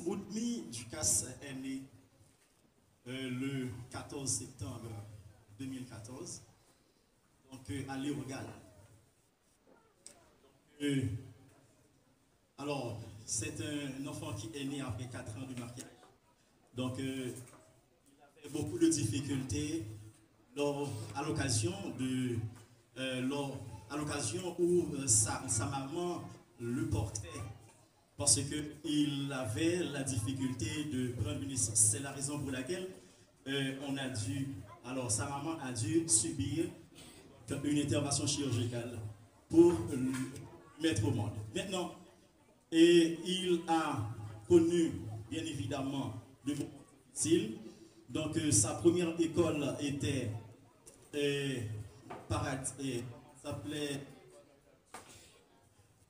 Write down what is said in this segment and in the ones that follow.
Rodney Ducasse est né le 14 septembre 2014, donc à Léogal. Euh, alors, c'est un enfant qui est né après 4 ans de mariage. Donc, il avait beaucoup de difficultés à l'occasion à l'occasion où sa maman le portait parce qu'il avait la difficulté de prendre une naissance. C'est la raison pour laquelle alors sa maman a dû subir une intervention chirurgicale pour le mettre au monde. Maintenant, il a connu bien évidemment de moments difficiles. Donc sa première école était s'appelait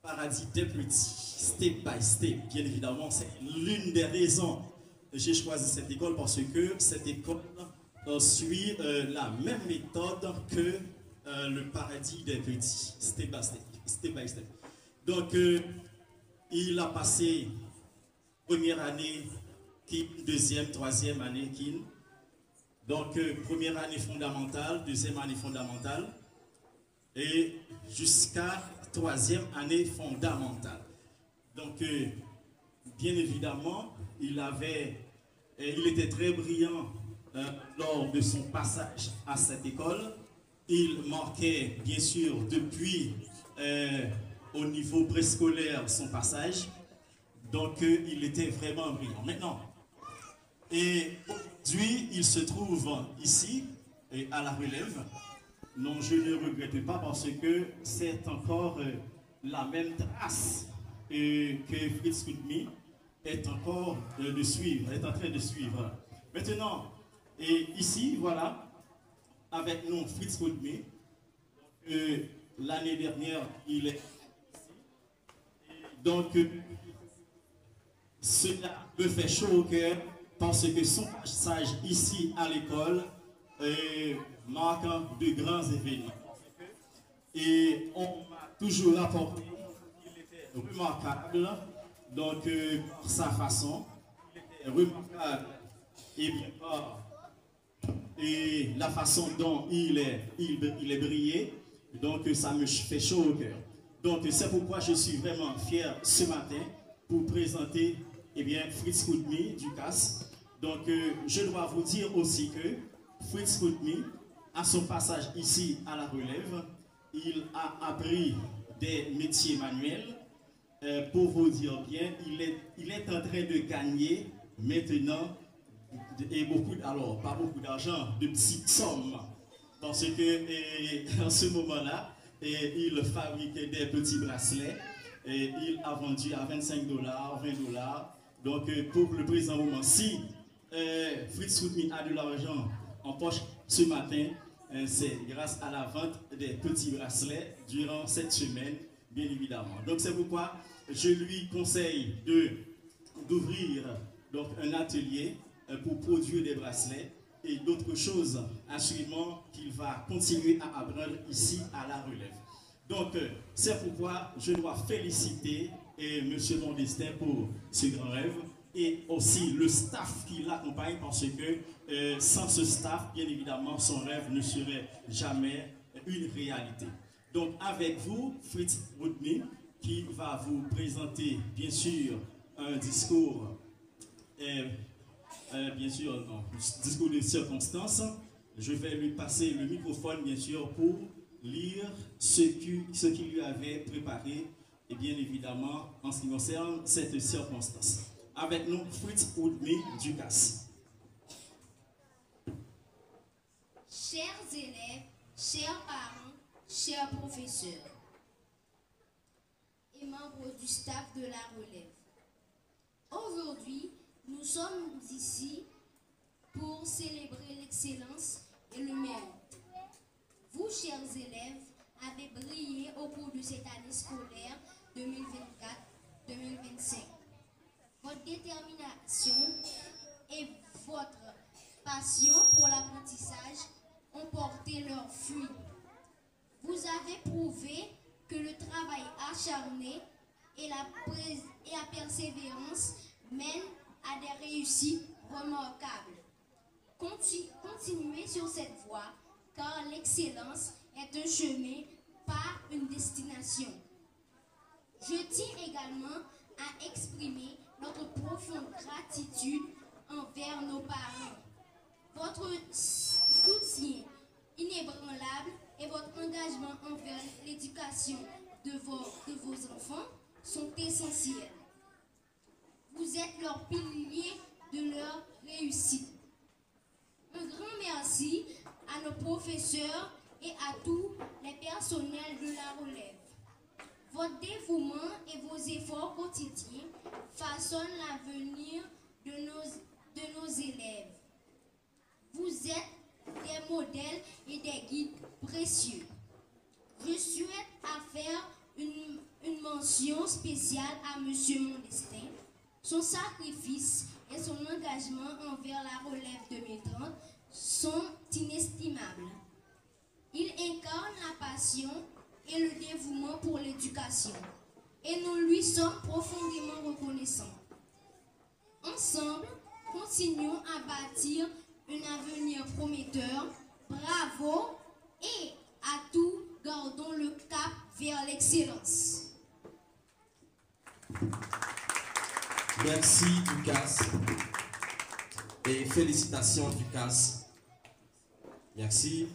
Paradis Deputy, Step by Step, bien évidemment. C'est l'une des raisons que j'ai choisi cette école parce que cette école suit la même méthode que le Paradis des Petits, Step by Step. Step by Step. Donc, il a passé première année kin, deuxième, troisième année kin. Donc, première année fondamentale, deuxième année fondamentale et jusqu'à troisième année fondamentale. Donc, bien évidemment, il était très brillant lors de son passage à cette école. Il marquait, bien sûr, depuis au niveau préscolaire son passage. Donc, il était vraiment brillant. Maintenant, et aujourd'hui, il se trouve ici, à la relève. Non, je ne regrette pas parce que c'est encore la même trace que Fritz Koudmi est encore de suivre, est en train de suivre. Maintenant, et ici, voilà, avec nous, Fritz Koudmi. L'année dernière, il est ici. Donc, cela me fait chaud au cœur parce que son passage ici à l'école marque de grands événements. Et on m'a toujours rapporté qu'il était remarquable, donc par sa façon, il était remarquable et bien et la façon dont il est brillé, donc ça me fait chaud au cœur. Donc c'est pourquoi je suis vraiment fier ce matin pour présenter Fritz Koudmi Ducasse. Donc je dois vous dire aussi que Fritz Koudmi, à son passage ici à la relève, il a appris des métiers manuels. Pour vous dire bien, il est en train de gagner maintenant et alors pas beaucoup d'argent, de petites sommes. Parce que en ce moment-là, il fabriquait des petits bracelets et il a vendu à 25 dollars, 20 dollars. Donc pour le présent moment, si Fritz Koudmi a de l'argent en poche ce matin, c'est grâce à la vente des petits bracelets durant cette semaine, bien évidemment. Donc c'est pourquoi je lui conseille d'ouvrir donc un atelier pour produire des bracelets et d'autres choses assurément qu'il va continuer à apprendre ici à la relève. Donc c'est pourquoi je dois féliciter M. Mondestin pour ce grand rêve et aussi le staff qui l'accompagne parce que sans ce staff, bien évidemment, son rêve ne serait jamais une réalité. Donc avec vous, Fritz Koudmi, qui va vous présenter, bien sûr, un discours, bien sûr, non, discours de circonstance. Je vais lui passer le microphone, bien sûr, pour lire ce qu'il lui avait préparé, et bien évidemment, en ce qui concerne cette circonstance. Avec nous, Fritz Koudmi Ducasse. Chers élèves, chers parents, chers professeurs et membres du staff de la relève. Aujourd'hui, nous sommes ici pour célébrer l'excellence et le mérite. Vous, chers élèves, avez brillé au cours de cette année scolaire 2024-2025. Votre détermination et votre passion pour l'apprentissage ont porté leurs fruits. Vous avez prouvé que le travail acharné et la persévérance mène à des réussites remarquables. Continuez sur cette voie, car l'excellence est un chemin, pas une destination. Je tiens également à exprimer notre profonde gratitude envers nos parents. Votre soutien inébranlable et votre engagement envers l'éducation de vos enfants sont essentiels. Vous êtes leur pilier de leur réussite. Un grand merci à nos professeurs et à tous les personnels de la relève. Votre dévouement et vos efforts quotidiens façonnent l'avenir de nos élèves. Vous êtes des modèles et des guides précieux. Je souhaite faire une mention spéciale à M. Modestin. Son sacrifice et son engagement envers la relève 2030 sont inestimables. Il incarne la passion et le dévouement pour l'éducation, et nous lui sommes profondément reconnaissants. Ensemble, continuons à bâtir un avenir prometteur. Bravo, et à tous, gardons le cap vers l'excellence. Merci Ducasse et félicitations Ducasse. Merci.